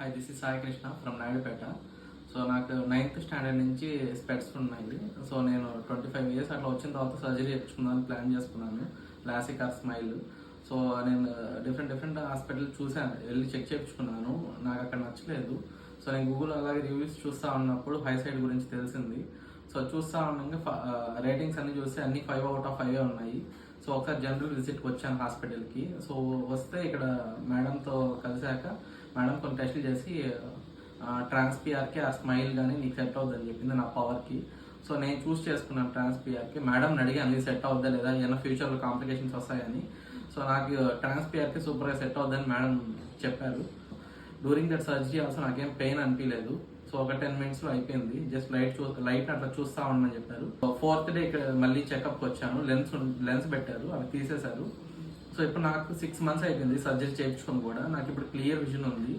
Hi this is Sai Krishna from Naidupeta. So నాకు 9th standard నుంచి స్పెట్స్ ఉన్నాయి. సో నేను 25 ఇయర్స్ అట్లా వచ్చిన తర్వాత సర్జరీ చేయించుకుందామని ప్లాన్ చేసుకున్నాను, లాసిక్ ఆర్ స్మైల్. సో నేను డిఫరెంట్ హాస్పిటల్ చూశాను, వెళ్ళి చెక్ చేయించుకున్నాను. నాకు అక్కడ నచ్చలేదు. సో నేను గూగుల్ అలాగే రివ్యూస్ చూస్తూ ఉన్నప్పుడు హై సైడ్ గురించి తెలిసింది. సో చూస్తూ ఉండగా రేటింగ్స్ అన్ని చూస్తే అన్ని 5 out of 5 ఉన్నాయి. సో ఒకసారి జనరల్ విజిట్కి వచ్చాను హాస్పిటల్కి. సో వస్తే ఇక్కడ మేడంతో కలిసాక మేడం కొన్ని టెస్టులు చేసి ట్రాన్స్పిఆర్కి ఆ స్మైల్ కానీ నీకు సెట్ అవుతుందని చెప్పింది నా పవర్కి. సో నేను చూస్ చేసుకున్నాను ట్రాన్స్పిఆర్కి. మేడంని అడిగాను ఇది సెట్ అవుద్దా లేదా, ఏమైనా ఫ్యూచర్లో కాంప్లికేషన్స్ వస్తాయని. సో నాకు ట్రాన్స్పిఆర్కి సూపర్గా సెట్ అవుద్దని మేడం చెప్పారు. డ్యూరింగ్ దట్ సర్జరీ ఆల్సో నాకేం పెయిన్ అనిపించలేదు. సో ఒక 10 minutesలో అయిపోయింది. జస్ట్ లైట్ అట్లా చూస్తా ఉండమని చెప్పారు. 4th డే ఇక్కడ మళ్ళీ చెకప్కి వచ్చాను. లెన్స్ పెట్టారు, అవి తీసేశారు. సో ఇప్పుడు నాకు 6 months అయిపోయింది సర్జరీ చేయించుకొని కూడా. నాకు ఇప్పుడు క్లియర్ విజన్ ఉంది.